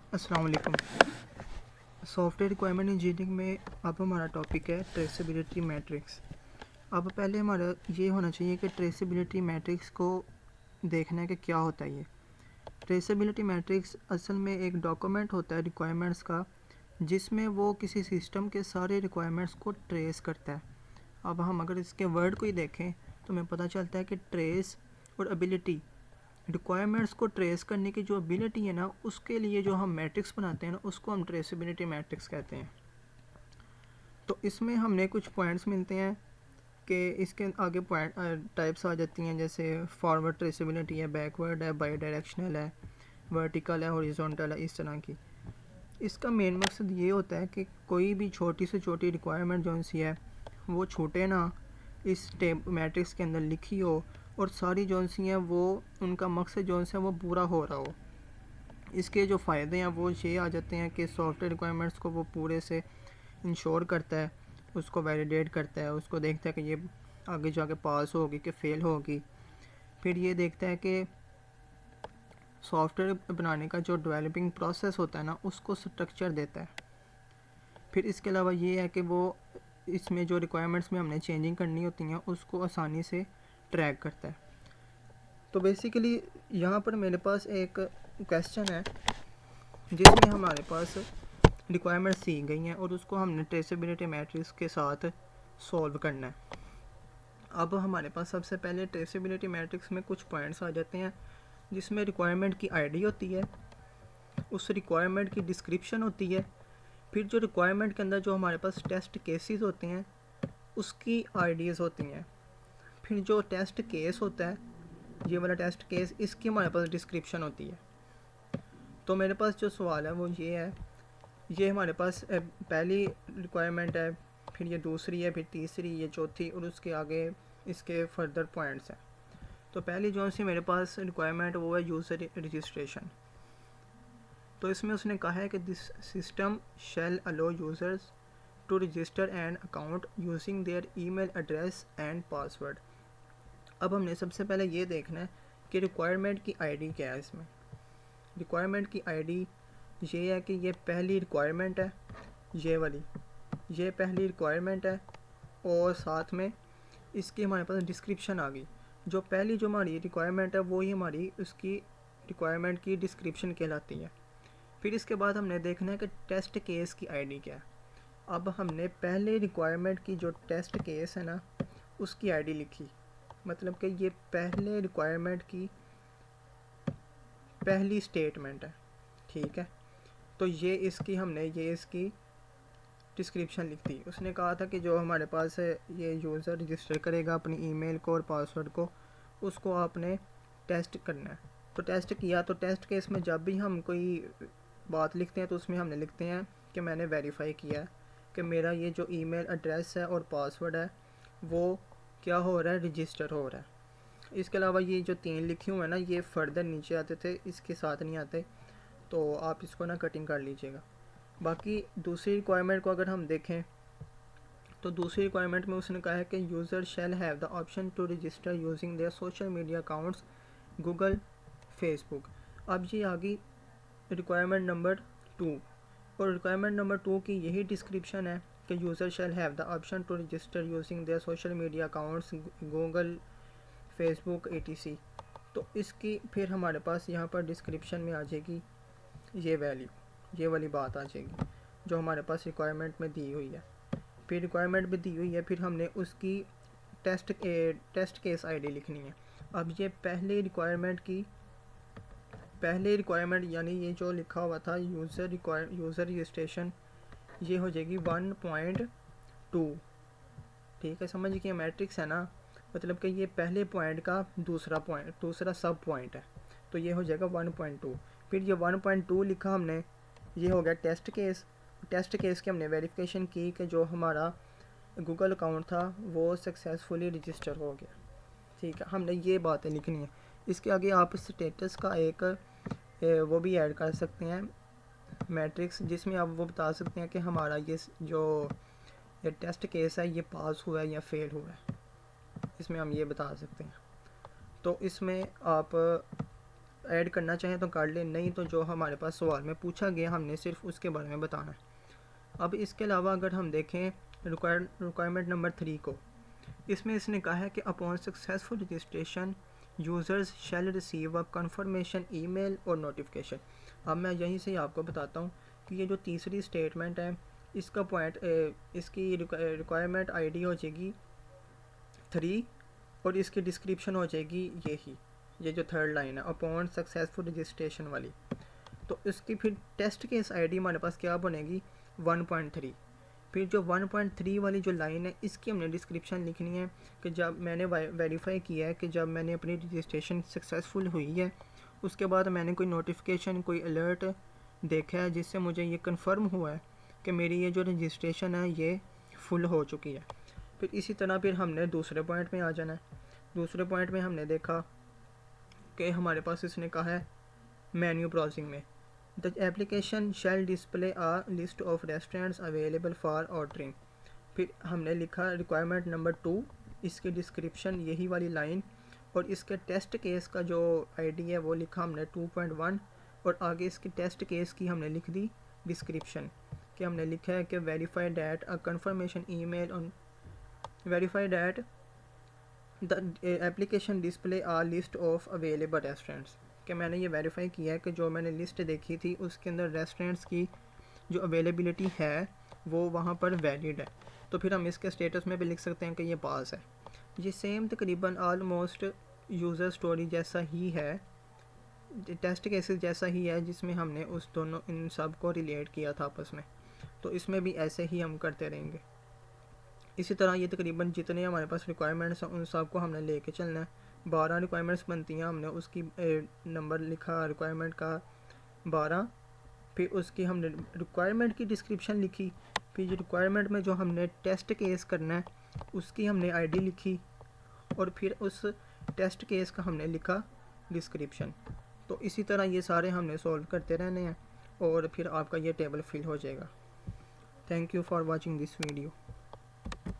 अस्सलाम वालेकुम। Software requirement engineering में अब हमारा टॉपिक है ट्रेसेबिलिटी मैट्रिक्स। अब पहले हमारा ये होना चाहिए कि ट्रेसेबिलिटी मैट्रिक्स को देखना है कि क्या होता है। ये ट्रेसेबिलिटी मैट्रिक्स असल में एक डॉक्यूमेंट होता है रिक्वायरमेंट्स का, जिसमें वो किसी सिस्टम के सारे रिक्वायरमेंट्स को ट्रेस करता है। अब हम अगर इसके वर्ड को ही देखें तो हमें पता चलता है कि ट्रेस और एबिलिटी, रिक्वायरमेंट्स को ट्रेस करने की जो एबिलिटी है ना, उसके लिए जो हम मैट्रिक्स बनाते हैं ना, उसको हम ट्रेसेबिलिटी मैट्रिक्स कहते हैं। तो इसमें हमने कुछ पॉइंट्स मिलते हैं कि इसके आगे पॉइंट टाइप्स आ जाती हैं, जैसे फॉरवर्ड ट्रेसेबिलिटी है, बैकवर्ड है, बाई डायरेक्शनल है, वर्टिकल है, हॉरिजॉन्टल है, इस तरह की। इसका मेन मकसद ये होता है कि कोई भी छोटी से छोटी रिक्वायरमेंट जो सी है वो छूटे ना, इस मैट्रिक्स के अंदर लिखी हो, और सारी जो सी हैं वो उनका मकसद जो है वो पूरा हो रहा हो। इसके जो फ़ायदे हैं वो ये आ जाते हैं कि सॉफ्टवेयर रिक्वायरमेंट्स को वो पूरे से इंश्योर करता है, उसको वैलिडेट करता है, उसको देखता है कि ये आगे जाके पास होगी कि फ़ेल होगी। फिर ये देखता है कि सॉफ्टवेयर बनाने का जो डेवलपिंग प्रोसेस होता है ना, उसको स्ट्रक्चर देता है। फिर इसके अलावा ये है कि वो इसमें जो रिक्वायरमेंट्स में हमने चेंजिंग करनी होती हैं उसको आसानी से ट्रैक करता है। तो बेसिकली यहाँ पर मेरे पास एक क्वेश्चन है जिसमें हमारे पास रिक्वायरमेंट्स दी गई हैं और उसको हमने ट्रेसेबिलिटी मैट्रिक्स के साथ सॉल्व करना है। अब हमारे पास सबसे पहले ट्रेसेबिलिटी मैट्रिक्स में कुछ पॉइंट्स आ जाते हैं, जिसमें रिक्वायरमेंट की आईडी होती है, उस रिक्वायरमेंट की डिस्क्रिप्शन होती है, फिर जो रिक्वायरमेंट के अंदर जो हमारे पास टेस्ट केसेस होते हैं उसकी आईडीज़ होती हैं, फिर जो टेस्ट केस होता है, ये वाला टेस्ट केस, इसकी हमारे पास डिस्क्रिप्शन होती है। तो मेरे पास जो सवाल है वो ये है, ये हमारे पास पहली रिक्वायरमेंट है, फिर ये दूसरी है, फिर तीसरी, ये चौथी, और उसके आगे इसके फर्दर पॉइंट्स हैं। तो पहली जो सी मेरे पास रिक्वायरमेंट वो है यूज़र रजिस्ट्रेशन। तो इसमें उसने कहा है कि this system shall allow users to register an account using their email address and password. अब हमने सबसे पहले ये देखना है कि रिक्वायरमेंट की आईडी क्या है। इसमें रिक्वायरमेंट की आईडी ये है कि ये पहली रिक्वायरमेंट है, ये वाली, ये पहली रिक्वायरमेंट है, और साथ में इसकी हमारे पास डिस्क्रिप्शन आ गई। जो पहली जो हमारी रिक्वायरमेंट है वो ही हमारी उसकी रिक्वायरमेंट की डिस्क्रिप्शन कहलाती है। फिर इसके बाद हमने देखना है कि टेस्ट केस की आईडी क्या है। अब हमने पहले रिक्वायरमेंट की जो टेस्ट केस है ना, उसकी आईडी लिखी, मतलब कि ये पहले रिक्वायरमेंट की पहली स्टेटमेंट है, ठीक है। तो ये इसकी डिस्क्रिप्शन लिख दी। उसने कहा था कि जो हमारे पास है ये यूज़र रजिस्टर करेगा अपनी ईमेल को और पासवर्ड को, उसको आपने टेस्ट करना है। तो टेस्ट किया, तो टेस्ट केस में जब भी हम कोई बात लिखते हैं तो उसमें हमने लिखते हैं कि मैंने वेरीफाई किया है कि मेरा ये जो ईमेल एड्रेस है और पासवर्ड है वो क्या हो रहा है, रजिस्टर हो रहा है। इसके अलावा ये जो 3 लिखे हुए हैं ना, ये फर्दर नीचे आते थे, इसके साथ नहीं आते, तो आप इसको ना कटिंग कर लीजिएगा। बाकी दूसरी रिक्वायरमेंट को अगर हम देखें तो दूसरी रिक्वायरमेंट में उसने कहा है कि user shall have the option to register using their social media accounts Google, Facebook. अब ये आ गई रिक्वायरमेंट नंबर 2, और रिक्वायरमेंट नंबर 2 की यही डिस्क्रिप्शन है कि user shall have the option to register using their social media accounts Google, Facebook, ETC. तो इसकी फिर हमारे पास यहाँ पर डिस्क्रिप्शन में आ जाएगी ये वैल्यू, ये वाली बात आ जाएगी जो हमारे पास रिक्वायरमेंट में दी हुई है। फिर रिक्वायरमेंट भी दी हुई है, फिर हमने उसकी टेस्ट केस आईडी लिखनी है। अब ये पहले रिक्वायरमेंट यानी ये जो लिखा हुआ था यूज़र रजिस्ट्रेशन, ये हो जाएगी 1.2। ठीक है, समझ गए, मैट्रिक्स है ना, मतलब कि ये पहले पॉइंट का दूसरा सब पॉइंट है, तो ये हो जाएगा 1.2। फिर ये 1.2 लिखा हमने, ये हो गया टेस्ट केस। टेस्ट केस की हमने वेरिफिकेशन की कि जो हमारा गूगल अकाउंट था वो सक्सेसफुली रजिस्टर हो गया। ठीक है, हमने ये बातें लिखनी है। इसके आगे आप स्टेटस का एक वो भी ऐड कर सकते हैं मैट्रिक्स, जिसमें आप वो बता सकते हैं कि हमारा ये टेस्ट केस है ये पास हुआ है या फेल हुआ है, इसमें हम ये बता सकते हैं। तो इसमें आप ऐड करना चाहें तो कर लें, नहीं तो जो हमारे पास सवाल में पूछा गया हमने सिर्फ उसके बारे में बताना है। अब इसके अलावा अगर हम देखें रिक्वायरमेंट नंबर 3 को, इसमें इसने कहा है कि upon successful registration users shall receive a confirmation email और नोटिफिकेशन। अब मैं यहीं से आपको बताता हूँ कि ये जो तीसरी स्टेटमेंट है इसका पॉइंट इसकी रिक्वायरमेंट आईडी हो जाएगी 3 और इसकी डिस्क्रिप्शन हो जाएगी ये जो थर्ड लाइन है अपॉन सक्सेसफुल रजिस्ट्रेशन वाली। तो इसकी फिर टेस्ट केस आईडी हमारे पास क्या बनेगी 1.3। फिर जो 1.3 वाली जो लाइन है इसकी हमने डिस्क्रिप्शन लिखनी है कि जब मैंने वेरीफाई किया है कि जब मैंने अपनी रजिस्ट्रेशन सक्सेसफुल हुई है उसके बाद मैंने कोई नोटिफिकेशन कोई अलर्ट देखा है जिससे मुझे ये कंफर्म हुआ है कि मेरी ये जो रजिस्ट्रेशन है ये फुल हो चुकी है। फिर इसी तरह फिर हमने दूसरे पॉइंट में आ जाना है। दूसरे पॉइंट में हमने देखा कि हमारे पास इसने कहा है मेन्यू ब्राउजिंग में the application shall display a list of restaurants available for ordering. फिर हमने लिखा रिक्वायरमेंट नंबर 2, इसकी डिस्क्रिप्शन यही वाली लाइन और इसके टेस्ट केस का जो आईडी है वो लिखा हमने 2.1 और आगे इसकी टेस्ट केस की हमने लिख दी डिस्क्रिप्शन कि हमने लिखा है कि verify that a confirmation email on verify that the application display a list of available restaurants, कि मैंने ये वेरीफाई किया है कि जो मैंने लिस्ट देखी थी उसके अंदर रेस्टोरेंट्स की जो अवेलेबिलिटी है वो वहाँ पर वैलिड है। तो फिर हम इसके स्टेटस में भी लिख सकते हैं कि ये पास है। ये सेम तकरीबन आलमोस्ट यूज़र स्टोरी जैसा ही है, टेस्ट केसेस जैसा ही है जिसमें हमने उस दोनों इन सब को रिलेट किया था आपस में। तो इसमें भी ऐसे ही हम करते रहेंगे। इसी तरह ये तकरीबन जितने हमारे पास रिक्वायरमेंट्स हैं उन सब को हमने लेके चलना है। 12 रिक्वायरमेंट्स बनती हैं, हमने उसकी नंबर लिखा रिक्वायरमेंट का 12। फिर उसकी हमने रिक्वायरमेंट की डिस्क्रिप्शन लिखी। फिर रिक्वायरमेंट में जो हमने टेस्ट केस करना है उसकी हमने आईडी लिखी और फिर उस टेस्ट केस का हमने लिखा डिस्क्रिप्शन। तो इसी तरह ये सारे हमने सॉल्व करते रहने हैं और फिर आपका ये टेबल फिल हो जाएगा। Thank you for watching this video.